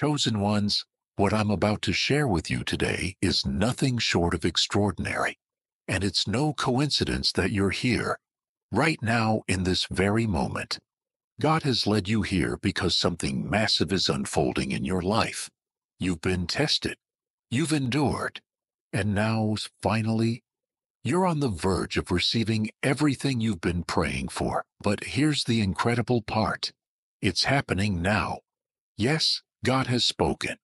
Chosen ones, what I'm about to share with you today is nothing short of extraordinary. And it's no coincidence that you're here, right now in this very moment. God has led you here because something massive is unfolding in your life. You've been tested, you've endured, and now, finally, you're on the verge of receiving everything you've been praying for. But here's the incredible part. It's happening now. Yes, God has spoken,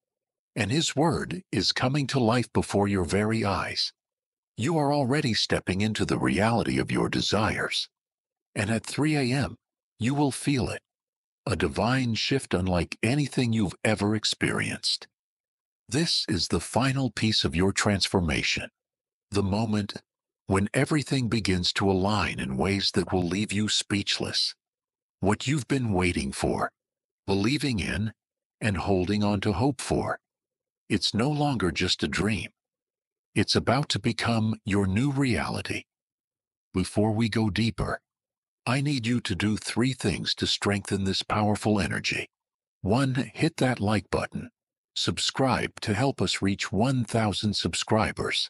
and His word is coming to life before your very eyes. You are already stepping into the reality of your desires. And at 3 a.m., you will feel it. A divine shift unlike anything you've ever experienced. This is the final piece of your transformation. The moment when everything begins to align in ways that will leave you speechless. What you've been waiting for, believing in, and holding on to hope for. It's no longer just a dream. It's about to become your new reality. Before we go deeper, I need you to do 3 things to strengthen this powerful energy. 1. Hit that like button. Subscribe to help us reach 1,000 subscribers,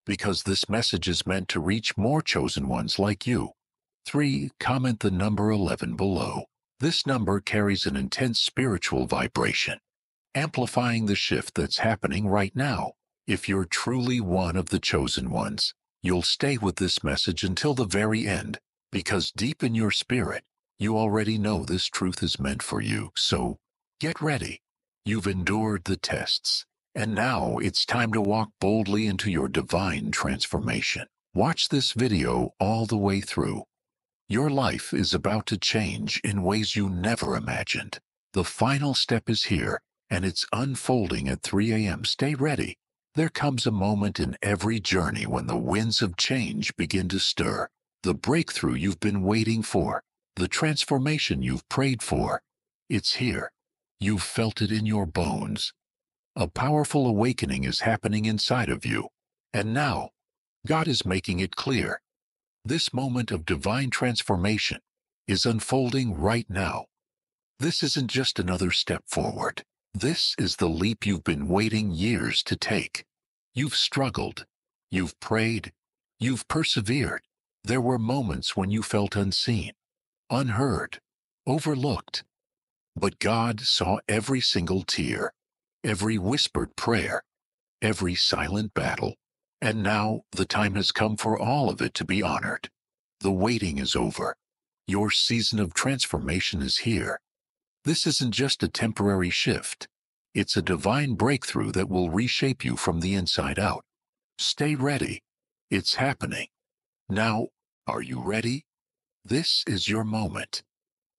because this message is meant to reach more chosen ones like you. 3. Comment the number 11 below. This number carries an intense spiritual vibration, amplifying the shift that's happening right now. If you're truly one of the chosen ones, you'll stay with this message until the very end, because deep in your spirit, you already know this truth is meant for you. So, get ready. You've endured the tests, and now it's time to walk boldly into your divine transformation. Watch this video all the way through. Your life is about to change in ways you never imagined. The final step is here, and it's unfolding at 3 a.m. Stay ready. There comes a moment in every journey when the winds of change begin to stir. The breakthrough you've been waiting for, the transformation you've prayed for, it's here. You've felt it in your bones. A powerful awakening is happening inside of you. And now, God is making it clear. This moment of divine transformation is unfolding right now. This isn't just another step forward. This is the leap you've been waiting years to take. You've struggled. You've prayed. You've persevered. There were moments when you felt unseen, unheard, overlooked. But God saw every single tear, every whispered prayer, every silent battle, and now the time has come for all of it to be honored. The waiting is over. Your season of transformation is here. This isn't just a temporary shift. It's a divine breakthrough that will reshape you from the inside out. Stay ready. It's happening. Now, are you ready? This is your moment.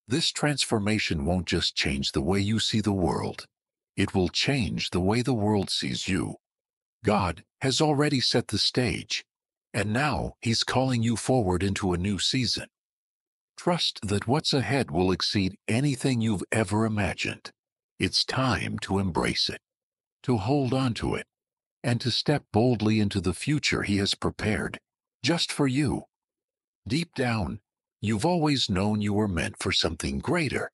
This transformation won't just change the way you see the world. It will change the way the world sees you. God has already set the stage, and now He's calling you forward into a new season. Trust that what's ahead will exceed anything you've ever imagined. It's time to embrace it, to hold on to it, and to step boldly into the future He has prepared, just for you. Deep down, you've always known you were meant for something greater.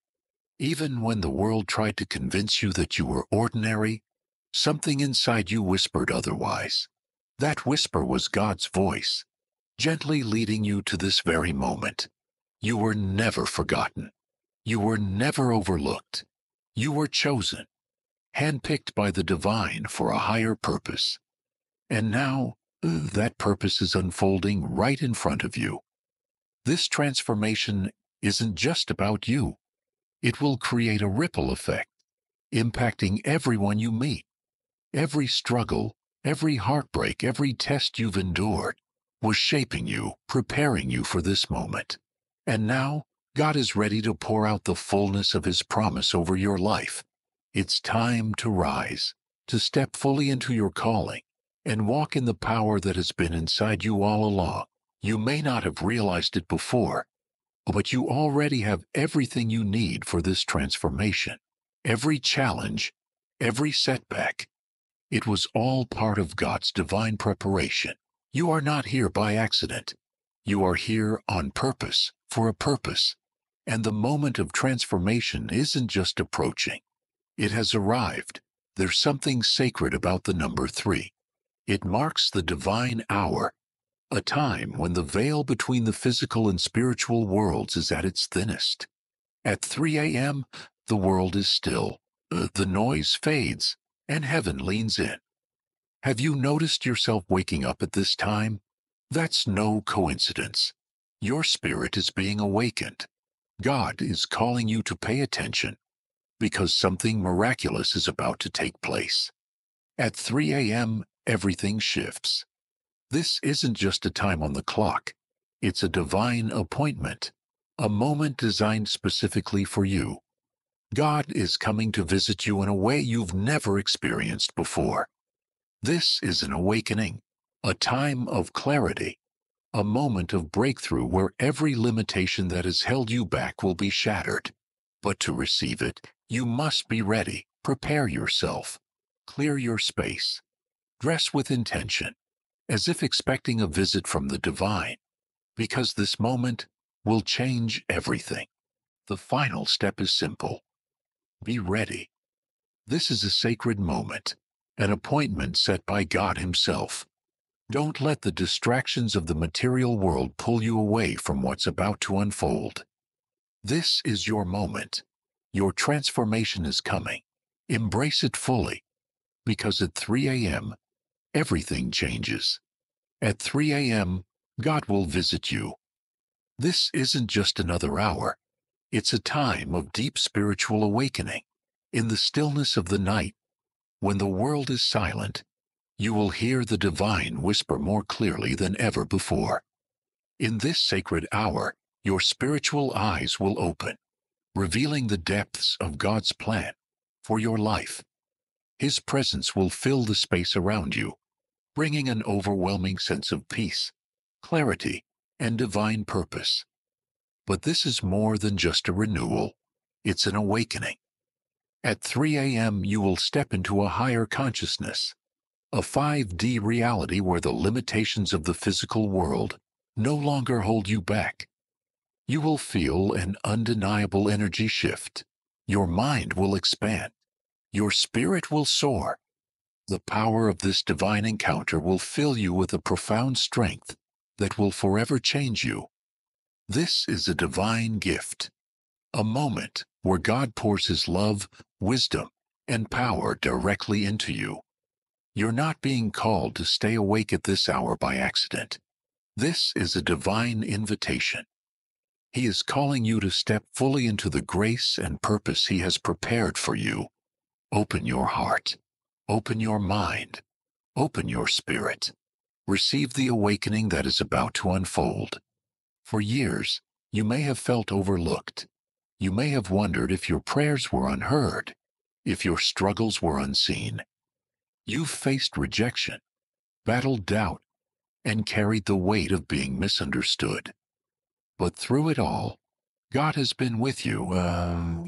Even when the world tried to convince you that you were ordinary, something inside you whispered otherwise. That whisper was God's voice, gently leading you to this very moment. You were never forgotten. You were never overlooked. You were chosen, handpicked by the divine for a higher purpose. And now, that purpose is unfolding right in front of you. This transformation isn't just about you. It will create a ripple effect, impacting everyone you meet. Every struggle, every heartbreak, every test you've endured was shaping you, preparing you for this moment. And now, God is ready to pour out the fullness of His promise over your life. It's time to rise, to step fully into your calling, and walk in the power that has been inside you all along. You may not have realized it before, but you already have everything you need for this transformation. Every challenge, every setback, it was all part of God's divine preparation. You are not here by accident. You are here on purpose, for a purpose. And the moment of transformation isn't just approaching. It has arrived. There's something sacred about the number 3. It marks the divine hour, a time when the veil between the physical and spiritual worlds is at its thinnest. At 3 a.m., the world is still, the noise fades, and heaven leans in. Have you noticed yourself waking up at this time? That's no coincidence. Your spirit is being awakened. God is calling you to pay attention because something miraculous is about to take place. At 3 a.m., everything shifts. This isn't just a time on the clock. It's a divine appointment, a moment designed specifically for you. God is coming to visit you in a way you've never experienced before. This is an awakening, a time of clarity, a moment of breakthrough where every limitation that has held you back will be shattered. But to receive it, you must be ready. Prepare yourself. Clear your space. Dress with intention, as if expecting a visit from the divine, because this moment will change everything. The final step is simple. Be ready. This is a sacred moment, an appointment set by God Himself. Don't let the distractions of the material world pull you away from what's about to unfold. This is your moment. Your transformation is coming. Embrace it fully, because at 3 a.m., everything changes. At 3 a.m., God will visit you. This isn't just another hour. It's a time of deep spiritual awakening. In the stillness of the night, when the world is silent, you will hear the divine whisper more clearly than ever before. In this sacred hour, your spiritual eyes will open, revealing the depths of God's plan for your life. His presence will fill the space around you, bringing an overwhelming sense of peace, clarity, and divine purpose. But this is more than just a renewal. It's an awakening. At 3 a.m., you will step into a higher consciousness, a 5D reality where the limitations of the physical world no longer hold you back. You will feel an undeniable energy shift. Your mind will expand. Your spirit will soar. The power of this divine encounter will fill you with a profound strength that will forever change you. This is a divine gift, a moment where God pours His love, wisdom, and power directly into you. You're not being called to stay awake at this hour by accident. This is a divine invitation. He is calling you to step fully into the grace and purpose He has prepared for you. Open your heart. Open your mind. Open your spirit. Receive the awakening that is about to unfold. For years, you may have felt overlooked. You may have wondered if your prayers were unheard, if your struggles were unseen. You've faced rejection, battled doubt, and carried the weight of being misunderstood. But through it all, God has been with you.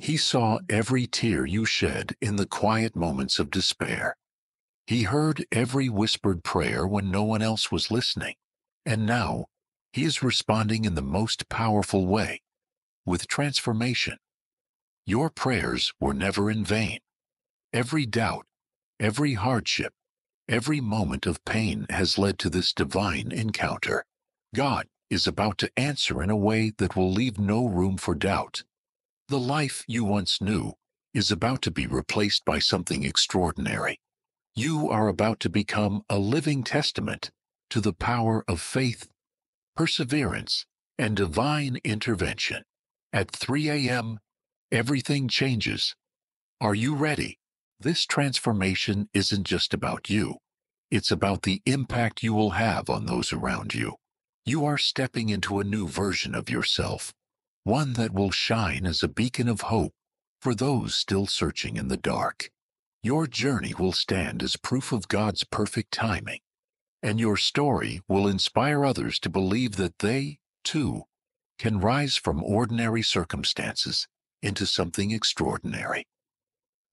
He saw every tear you shed in the quiet moments of despair. He heard every whispered prayer when no one else was listening. And now, He is responding in the most powerful way, with transformation. Your prayers were never in vain. Every doubt, every hardship, every moment of pain has led to this divine encounter. God is about to answer in a way that will leave no room for doubt. The life you once knew is about to be replaced by something extraordinary. You are about to become a living testament to the power of faith, perseverance, and divine intervention. At 3 a.m., everything changes. Are you ready? This transformation isn't just about you. It's about the impact you will have on those around you. You are stepping into a new version of yourself, one that will shine as a beacon of hope for those still searching in the dark. Your journey will stand as proof of God's perfect timing, and your story will inspire others to believe that they, too, can rise from ordinary circumstances into something extraordinary.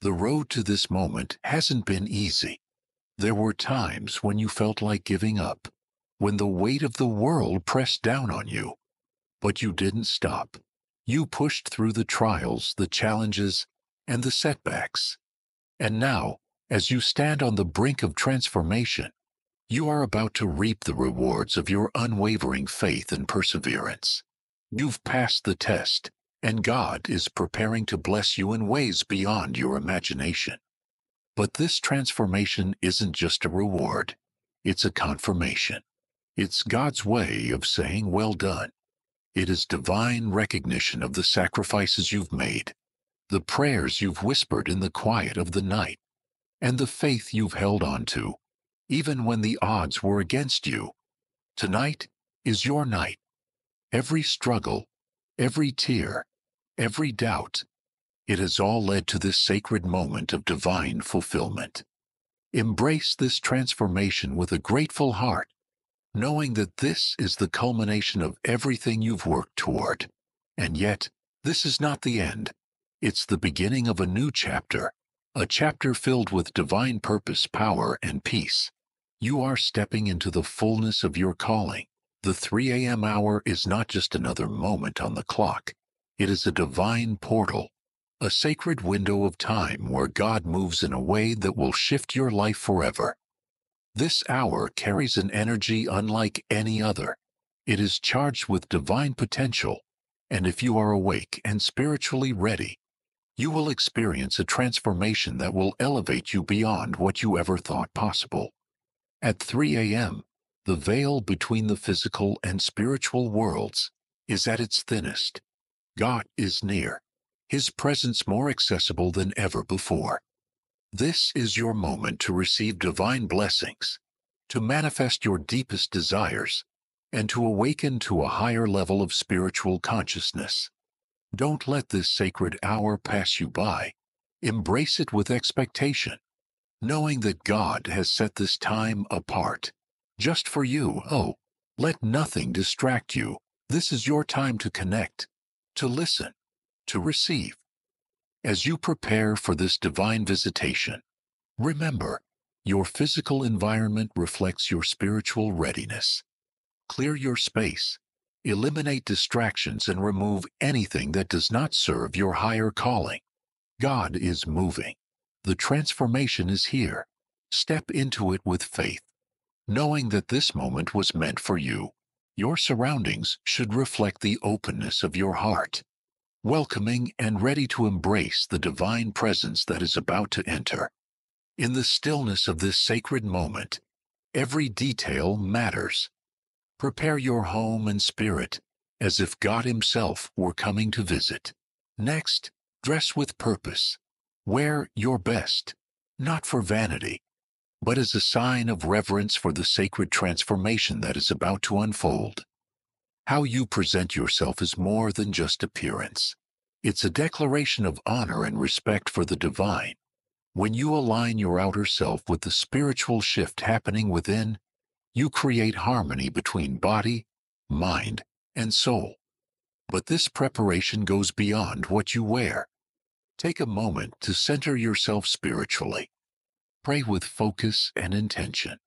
The road to this moment hasn't been easy. There were times when you felt like giving up, when the weight of the world pressed down on you. But you didn't stop. You pushed through the trials, the challenges, and the setbacks. And now, as you stand on the brink of transformation, you are about to reap the rewards of your unwavering faith and perseverance. You've passed the test, and God is preparing to bless you in ways beyond your imagination. But this transformation isn't just a reward, it's a confirmation. It's God's way of saying, "Well done." It is divine recognition of the sacrifices you've made, the prayers you've whispered in the quiet of the night, and the faith you've held on to, even when the odds were against you. Tonight is your night. Every struggle, every tear, every doubt, it has all led to this sacred moment of divine fulfillment. Embrace this transformation with a grateful heart, knowing that this is the culmination of everything you've worked toward. And yet, this is not the end. It's the beginning of a new chapter, a chapter filled with divine purpose, power, and peace. You are stepping into the fullness of your calling. The 3 a.m. hour is not just another moment on the clock. It is a divine portal, a sacred window of time where God moves in a way that will shift your life forever. This hour carries an energy unlike any other. It is charged with divine potential, and if you are awake and spiritually ready, you will experience a transformation that will elevate you beyond what you ever thought possible. At 3 a.m., the veil between the physical and spiritual worlds is at its thinnest. God is near, His presence more accessible than ever before. This is your moment to receive divine blessings, to manifest your deepest desires, and to awaken to a higher level of spiritual consciousness. Don't let this sacred hour pass you by. Embrace it with expectation, knowing that God has set this time apart just for you. Oh, let nothing distract you. This is your time to connect, to listen, to receive. As you prepare for this divine visitation, remember, your physical environment reflects your spiritual readiness. Clear your space, eliminate distractions, and remove anything that does not serve your higher calling. God is moving. The transformation is here. Step into it with faith, knowing that this moment was meant for you. Your surroundings should reflect the openness of your heart, welcoming and ready to embrace the divine presence that is about to enter. In the stillness of this sacred moment, every detail matters. Prepare your home and spirit as if God Himself were coming to visit. Next, dress with purpose. Wear your best, not for vanity, but as a sign of reverence for the sacred transformation that is about to unfold. How you present yourself is more than just appearance. It's a declaration of honor and respect for the divine. When you align your outer self with the spiritual shift happening within, you create harmony between body, mind, and soul. But this preparation goes beyond what you wear. Take a moment to center yourself spiritually. Pray with focus and intention.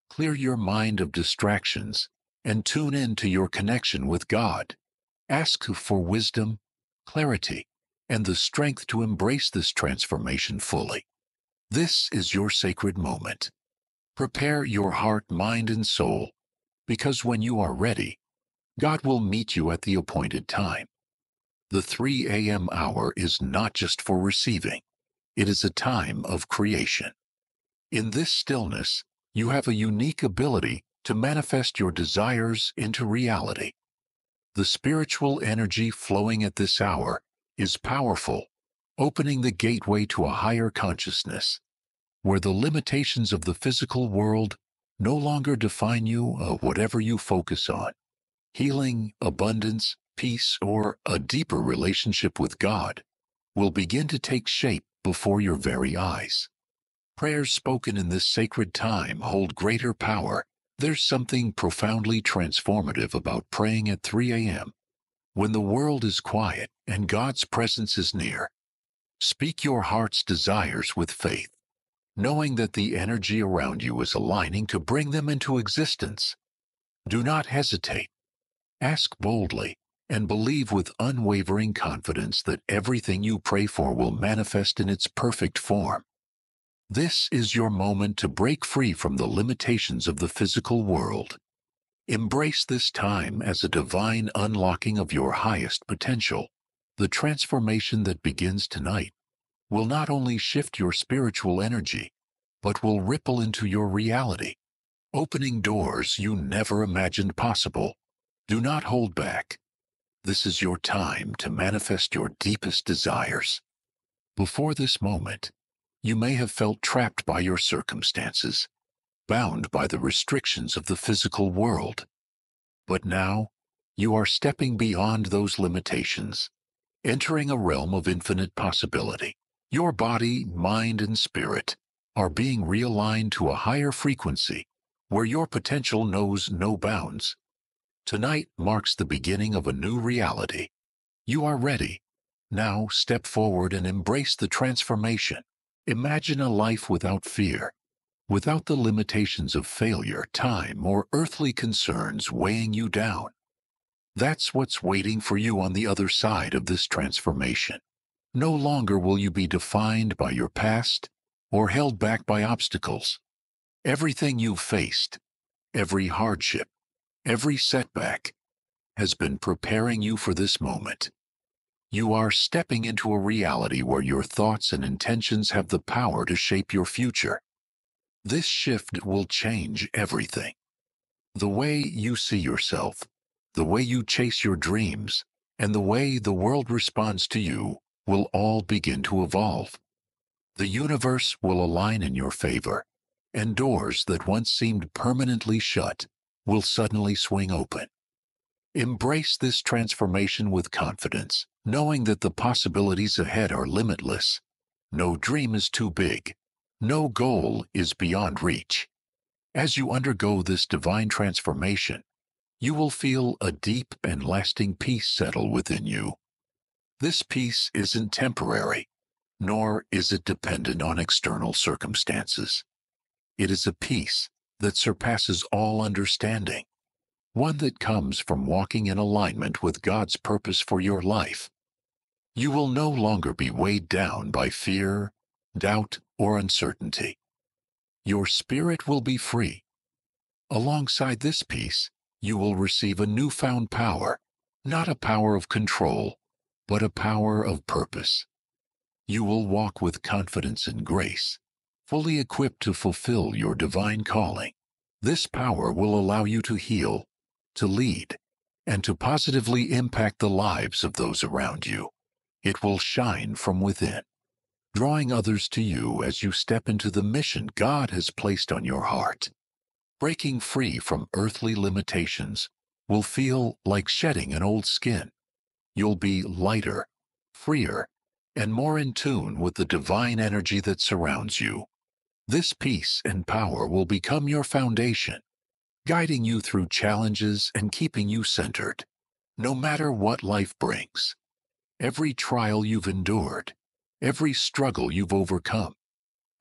Clear your mind of distractions and tune in to your connection with God. Ask for wisdom, clarity, and the strength to embrace this transformation fully. This is your sacred moment. Prepare your heart, mind, and soul, because when you are ready, God will meet you at the appointed time. The 3 a.m. hour is not just for receiving. It is a time of creation. In this stillness, you have a unique ability to manifest your desires into reality. The spiritual energy flowing at this hour is powerful, opening the gateway to a higher consciousness, where the limitations of the physical world no longer define you or whatever you focus on. Healing, abundance, peace, or a deeper relationship with God will begin to take shape before your very eyes. Prayers spoken in this sacred time hold greater power. There's something profoundly transformative about praying at 3 a.m. when the world is quiet and God's presence is near. Speak your heart's desires with faith, knowing that the energy around you is aligning to bring them into existence. Do not hesitate. Ask boldly and believe with unwavering confidence that everything you pray for will manifest in its perfect form. This is your moment to break free from the limitations of the physical world. Embrace this time as a divine unlocking of your highest potential. The transformation that begins tonight will not only shift your spiritual energy, but will ripple into your reality, opening doors you never imagined possible. Do not hold back. This is your time to manifest your deepest desires. Before this moment, you may have felt trapped by your circumstances, bound by the restrictions of the physical world. But now, you are stepping beyond those limitations, entering a realm of infinite possibility. Your body, mind, and spirit are being realigned to a higher frequency, where your potential knows no bounds. Tonight marks the beginning of a new reality. You are ready. Now step forward and embrace the transformation. Imagine a life without fear, without the limitations of failure, time, or earthly concerns weighing you down. That's what's waiting for you on the other side of this transformation. No longer will you be defined by your past or held back by obstacles. Everything you've faced, every hardship, every setback, has been preparing you for this moment. You are stepping into a reality where your thoughts and intentions have the power to shape your future. This shift will change everything. The way you see yourself, the way you chase your dreams, and the way the world responds to you will all begin to evolve. The universe will align in your favor, and doors that once seemed permanently shut will suddenly swing open. Embrace this transformation with confidence, knowing that the possibilities ahead are limitless. No dream is too big. No goal is beyond reach. As you undergo this divine transformation, you will feel a deep and lasting peace settle within you. This peace isn't temporary, nor is it dependent on external circumstances. It is a peace that surpasses all understanding, one that comes from walking in alignment with God's purpose for your life. You will no longer be weighed down by fear, doubt, or uncertainty. Your spirit will be free. Alongside this peace, you will receive a newfound power, not a power of control, but a power of purpose. You will walk with confidence and grace, fully equipped to fulfill your divine calling. This power will allow you to heal, to lead, and to positively impact the lives of those around you. It will shine from within, drawing others to you as you step into the mission God has placed on your heart. Breaking free from earthly limitations will feel like shedding an old skin. You'll be lighter, freer, and more in tune with the divine energy that surrounds you. This peace and power will become your foundation, guiding you through challenges and keeping you centered, no matter what life brings. Every trial you've endured, every struggle you've overcome,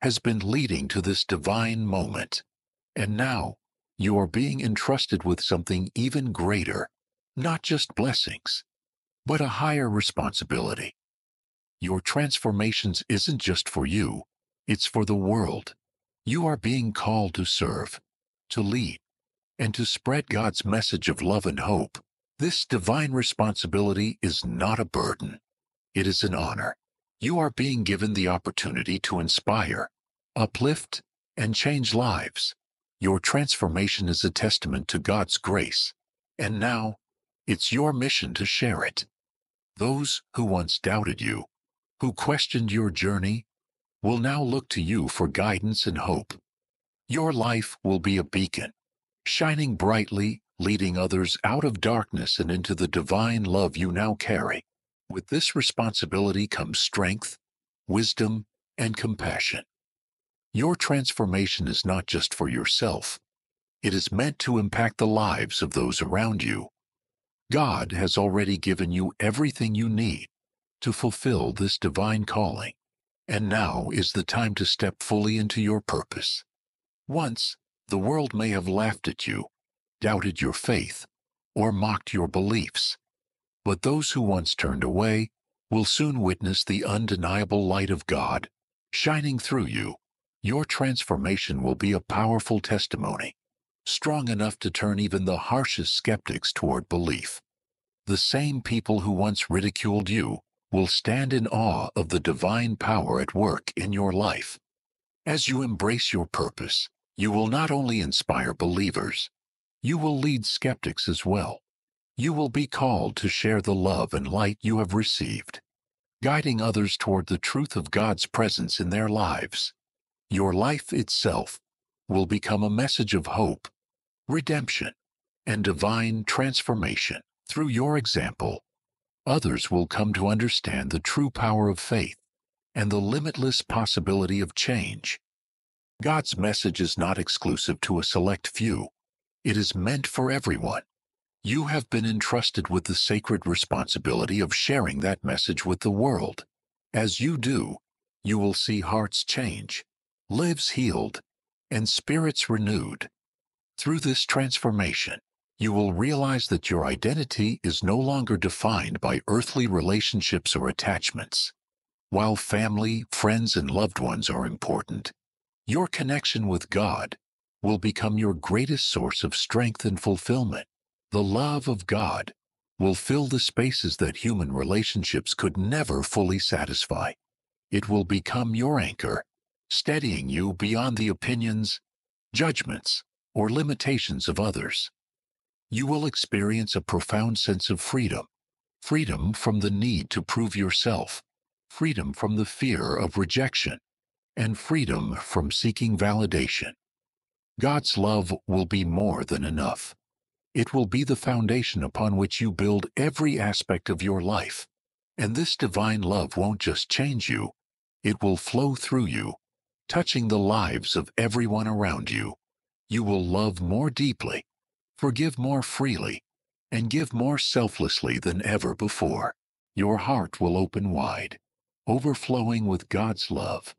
has been leading to this divine moment. And now, you are being entrusted with something even greater, not just blessings, but a higher responsibility. Your transformations isn't just for you, it's for the world. You are being called to serve, to lead, and to spread God's message of love and hope. This divine responsibility is not a burden. It is an honor. You are being given the opportunity to inspire, uplift, and change lives. Your transformation is a testament to God's grace, and now it's your mission to share it. Those who once doubted you, who questioned your journey, will now look to you for guidance and hope. Your life will be a beacon, shining brightly, leading others out of darkness and into the divine love you now carry. With this responsibility comes strength, wisdom, and compassion. Your transformation is not just for yourself. It is meant to impact the lives of those around you. God has already given you everything you need to fulfill this divine calling, and now is the time to step fully into your purpose. Once, the world may have laughed at you, doubted your faith, or mocked your beliefs, but those who once turned away will soon witness the undeniable light of God shining through you. Your transformation will be a powerful testimony, strong enough to turn even the harshest skeptics toward belief. The same people who once ridiculed you will stand in awe of the divine power at work in your life. As you embrace your purpose, you will not only inspire believers, you will lead skeptics as well. You will be called to share the love and light you have received, guiding others toward the truth of God's presence in their lives. Your life itself will become a message of hope, redemption, and divine transformation. Through your example, others will come to understand the true power of faith and the limitless possibility of change. God's message is not exclusive to a select few. It is meant for everyone. You have been entrusted with the sacred responsibility of sharing that message with the world. As you do, you will see hearts change, lives healed, and spirits renewed. Through this transformation, you will realize that your identity is no longer defined by earthly relationships or attachments. While family, friends, and loved ones are important, your connection with God will become your greatest source of strength and fulfillment. The love of God will fill the spaces that human relationships could never fully satisfy. It will become your anchor, steadying you beyond the opinions, judgments, or limitations of others. You will experience a profound sense of freedom, freedom from the need to prove yourself, freedom from the fear of rejection, and freedom from seeking validation. God's love will be more than enough. It will be the foundation upon which you build every aspect of your life. And this divine love won't just change you, it will flow through you, touching the lives of everyone around you. You will love more deeply, forgive more freely, and give more selflessly than ever before. Your heart will open wide, overflowing with God's love.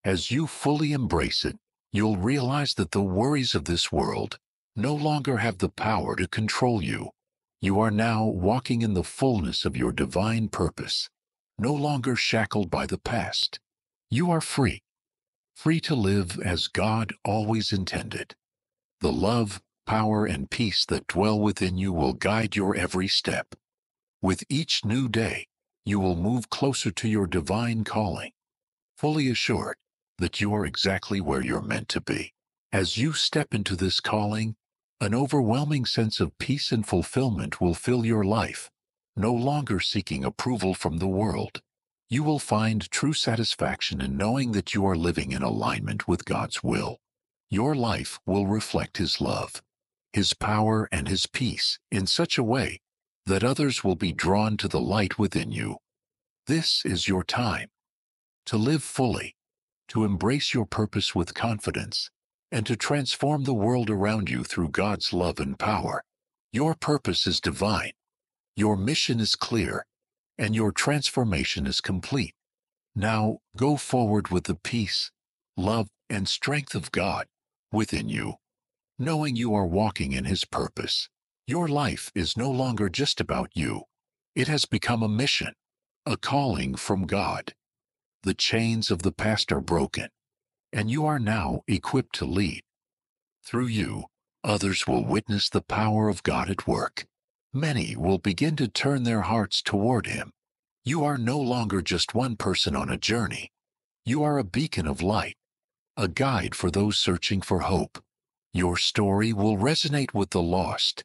As you fully embrace it, you'll realize that the worries of this world no longer have the power to control you. You are now walking in the fullness of your divine purpose, no longer shackled by the past. You are free, free to live as God always intended. The love, power, and peace that dwell within you will guide your every step. With each new day, you will move closer to your divine calling, fully assured that you are exactly where you're meant to be. As you step into this calling, an overwhelming sense of peace and fulfillment will fill your life, no longer seeking approval from the world. You will find true satisfaction in knowing that you are living in alignment with God's will. Your life will reflect His love, His power, and His peace in such a way that others will be drawn to the light within you. This is your time to live fully, to embrace your purpose with confidence, and to transform the world around you through God's love and power. Your purpose is divine, your mission is clear, and your transformation is complete. Now go forward with the peace, love, and strength of God within you, knowing you are walking in His purpose. Your life is no longer just about you. It has become a mission, a calling from God. The chains of the past are broken, and you are now equipped to lead. Through you, others will witness the power of God at work. Many will begin to turn their hearts toward Him. You are no longer just one person on a journey. You are a beacon of light, a guide for those searching for hope. Your story will resonate with the lost,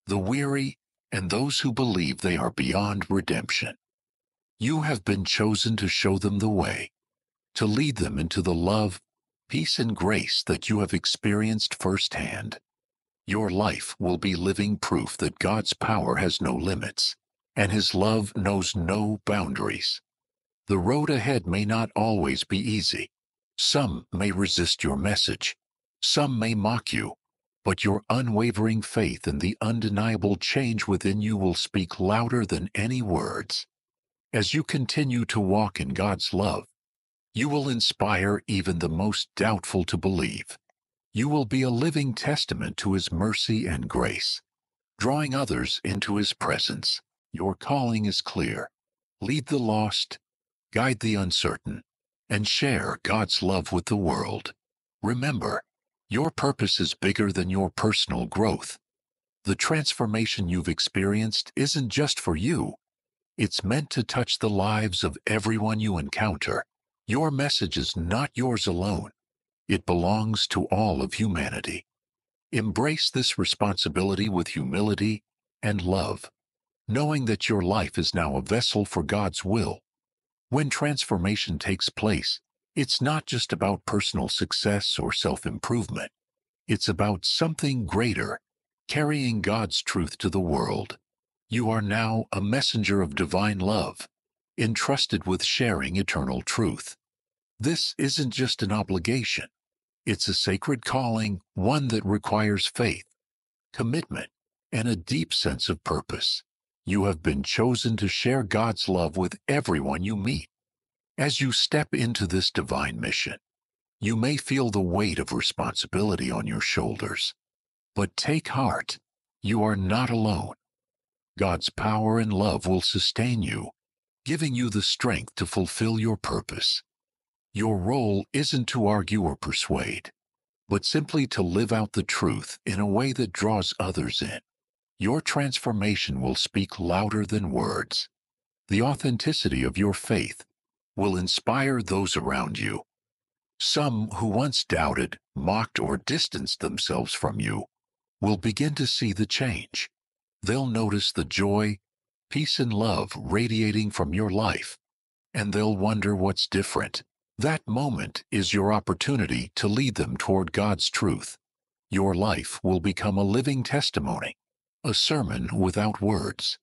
the weary, and those who believe they are beyond redemption. You have been chosen to show them the way, to lead them into the love, peace, and grace that you have experienced firsthand. Your life will be living proof that God's power has no limits, and His love knows no boundaries. The road ahead may not always be easy. Some may resist your message. Some may mock you. But your unwavering faith and the undeniable change within you will speak louder than any words. As you continue to walk in God's love, you will inspire even the most doubtful to believe. You will be a living testament to His mercy and grace, drawing others into His presence. Your calling is clear. Lead the lost, guide the uncertain, and share God's love with the world. Remember, your purpose is bigger than your personal growth. The transformation you've experienced isn't just for you. It's meant to touch the lives of everyone you encounter. Your message is not yours alone. It belongs to all of humanity. Embrace this responsibility with humility and love, knowing that your life is now a vessel for God's will. When transformation takes place, it's not just about personal success or self-improvement. It's about something greater, carrying God's truth to the world. You are now a messenger of divine love, entrusted with sharing eternal truth. This isn't just an obligation. It's a sacred calling, one that requires faith, commitment, and a deep sense of purpose. You have been chosen to share God's love with everyone you meet. As you step into this divine mission, you may feel the weight of responsibility on your shoulders. But take heart, you are not alone. God's power and love will sustain you, giving you the strength to fulfill your purpose. Your role isn't to argue or persuade, but simply to live out the truth in a way that draws others in. Your transformation will speak louder than words. The authenticity of your faith will inspire those around you. Some who once doubted, mocked, or distanced themselves from you will begin to see the change. They'll notice the joy, peace, and love radiating from your life, and they'll wonder what's different. That moment is your opportunity to lead them toward God's truth. Your life will become a living testimony, a sermon without words,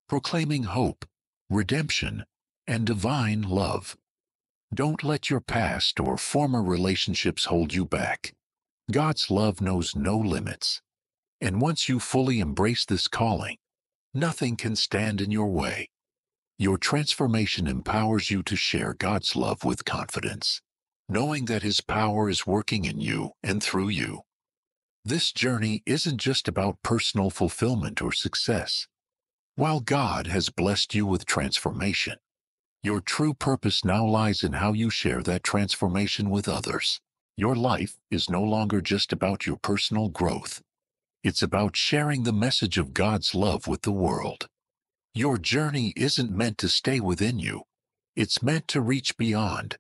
proclaiming hope, redemption, and divine love. Don't let your past or former relationships hold you back. God's love knows no limits. And once you fully embrace this calling, nothing can stand in your way. Your transformation empowers you to share God's love with confidence, knowing that His power is working in you and through you. This journey isn't just about personal fulfillment or success. While God has blessed you with transformation, your true purpose now lies in how you share that transformation with others. Your life is no longer just about your personal growth. It's about sharing the message of God's love with the world. Your journey isn't meant to stay within you. It's meant to reach beyond,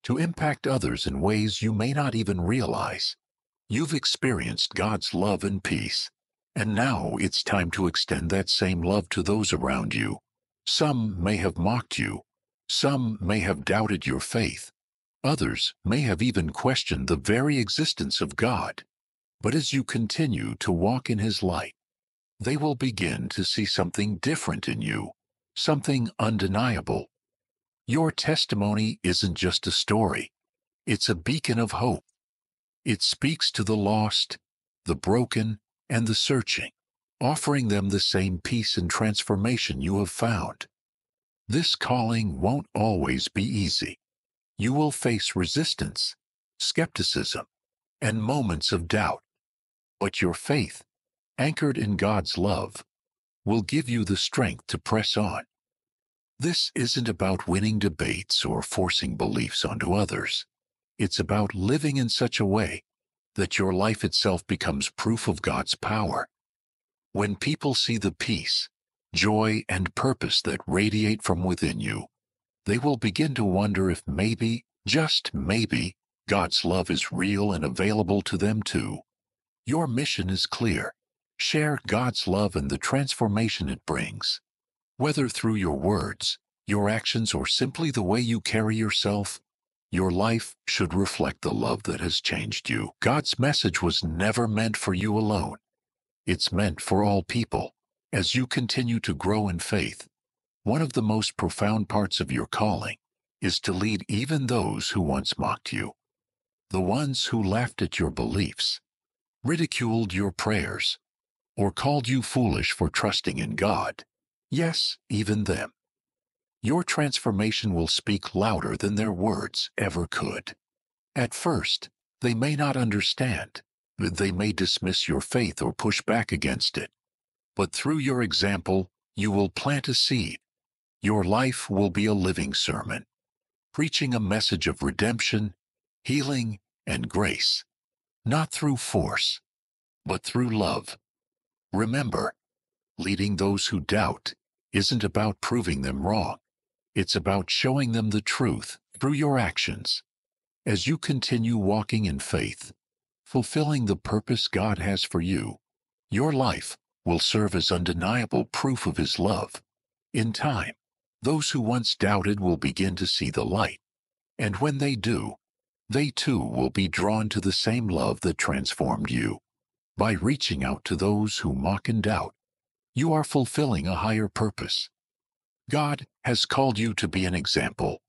to impact others in ways you may not even realize. You've experienced God's love and peace, and now it's time to extend that same love to those around you. Some may have mocked you. Some may have doubted your faith. Others may have even questioned the very existence of God. But as you continue to walk in His light, they will begin to see something different in you, something undeniable. Your testimony isn't just a story. It's a beacon of hope. It speaks to the lost, the broken, and the searching, offering them the same peace and transformation you have found. This calling won't always be easy. You will face resistance, skepticism, and moments of doubt. But your faith, anchored in God's love, will give you the strength to press on. This isn't about winning debates or forcing beliefs onto others. It's about living in such a way that your life itself becomes proof of God's power. When people see the peace, joy, and purpose that radiate from within you, they will begin to wonder if maybe, just maybe, God's love is real and available to them too. Your mission is clear. Share God's love and the transformation it brings. Whether through your words, your actions, or simply the way you carry yourself, your life should reflect the love that has changed you. God's message was never meant for you alone. It's meant for all people. As you continue to grow in faith, one of the most profound parts of your calling is to lead even those who once mocked you, the ones who laughed at your beliefs, ridiculed your prayers, or called you foolish for trusting in God. Yes, even them. Your transformation will speak louder than their words ever could. At first, they may not understand. They may dismiss your faith or push back against it. But through your example, you will plant a seed. Your life will be a living sermon, preaching a message of redemption, healing, and grace, not through force, but through love. Remember, leading those who doubt isn't about proving them wrong. It's about showing them the truth through your actions. As you continue walking in faith, fulfilling the purpose God has for you, your life will serve as undeniable proof of His love. In time, those who once doubted will begin to see the light, and when they do, they too will be drawn to the same love that transformed you. By reaching out to those who mock and doubt, you are fulfilling a higher purpose. God has called you to be an example,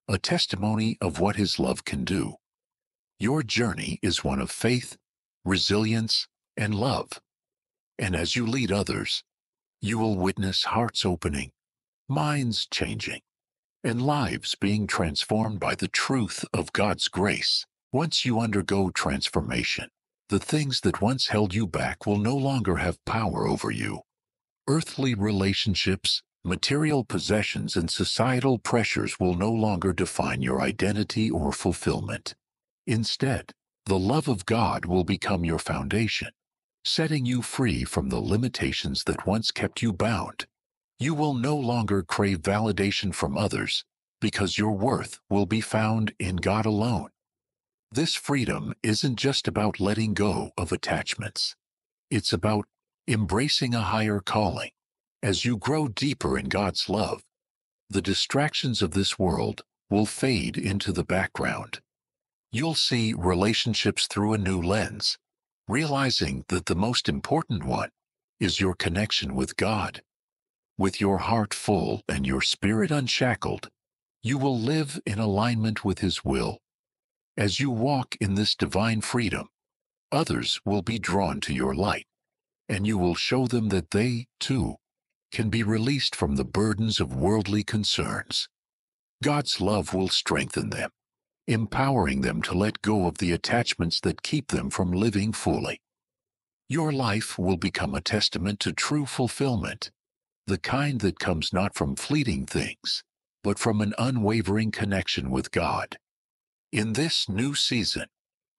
a testimony of what His love can do. Your journey is one of faith, resilience, and love. And as you lead others, you will witness hearts opening, minds changing, and lives being transformed by the truth of God's grace. Once you undergo transformation, the things that once held you back will no longer have power over you. Earthly relationships, material possessions, and societal pressures will no longer define your identity or fulfillment. Instead, the love of God will become your foundation, setting you free from the limitations that once kept you bound. You will no longer crave validation from others, because your worth will be found in God alone. This freedom isn't just about letting go of attachments. It's about embracing a higher calling. As you grow deeper in God's love, the distractions of this world will fade into the background. You'll see relationships through a new lens, realizing that the most important one is your connection with God. With your heart full and your spirit unshackled, you will live in alignment with His will. As you walk in this divine freedom, others will be drawn to your light, and you will show them that they, too, can be released from the burdens of worldly concerns. God's love will strengthen them, empowering them to let go of the attachments that keep them from living fully. Your life will become a testament to true fulfillment, the kind that comes not from fleeting things, but from an unwavering connection with God. In this new season,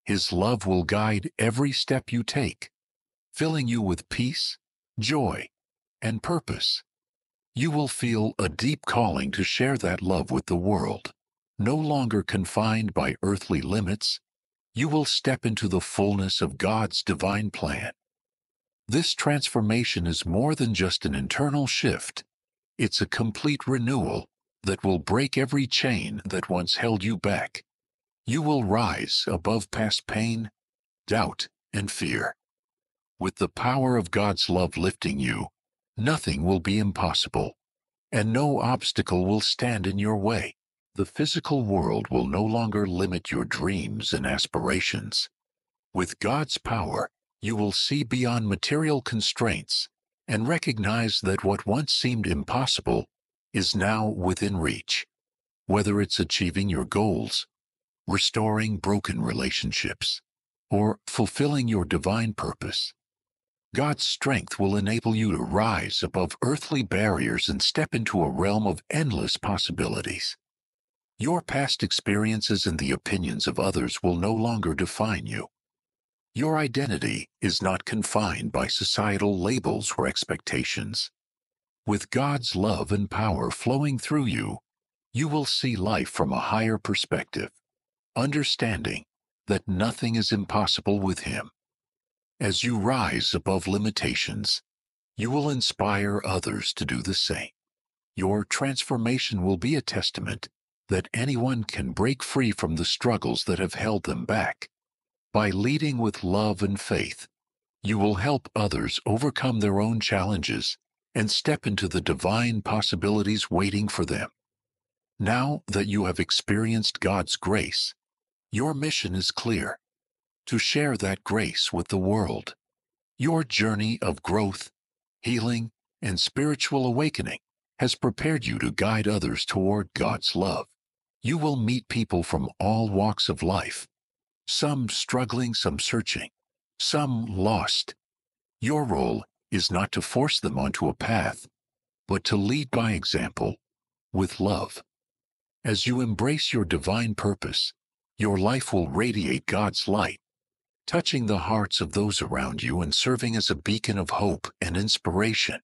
His love will guide every step you take, filling you with peace, joy, and purpose. You will feel a deep calling to share that love with the world. No longer confined by earthly limits, you will step into the fullness of God's divine plan. This transformation is more than just an internal shift. It's a complete renewal that will break every chain that once held you back. You will rise above past pain, doubt, and fear. With the power of God's love lifting you, nothing will be impossible, and no obstacle will stand in your way. The physical world will no longer limit your dreams and aspirations. With God's power, you will see beyond material constraints and recognize that what once seemed impossible is now within reach. Whether it's achieving your goals, restoring broken relationships, or fulfilling your divine purpose, God's strength will enable you to rise above earthly barriers and step into a realm of endless possibilities. Your past experiences and the opinions of others will no longer define you. Your identity is not confined by societal labels or expectations. With God's love and power flowing through you, you will see life from a higher perspective, understanding that nothing is impossible with Him. As you rise above limitations, you will inspire others to do the same. Your transformation will be a testament that anyone can break free from the struggles that have held them back. By leading with love and faith, you will help others overcome their own challenges and step into the divine possibilities waiting for them. Now that you have experienced God's grace, your mission is clear: to share that grace with the world. Your journey of growth, healing, and spiritual awakening has prepared you to guide others toward God's love. You will meet people from all walks of life, some struggling, some searching, some lost. Your role is not to force them onto a path, but to lead by example, with love. As you embrace your divine purpose, Your life will radiate God's light, touching the hearts of those around you and serving as a beacon of hope and inspiration.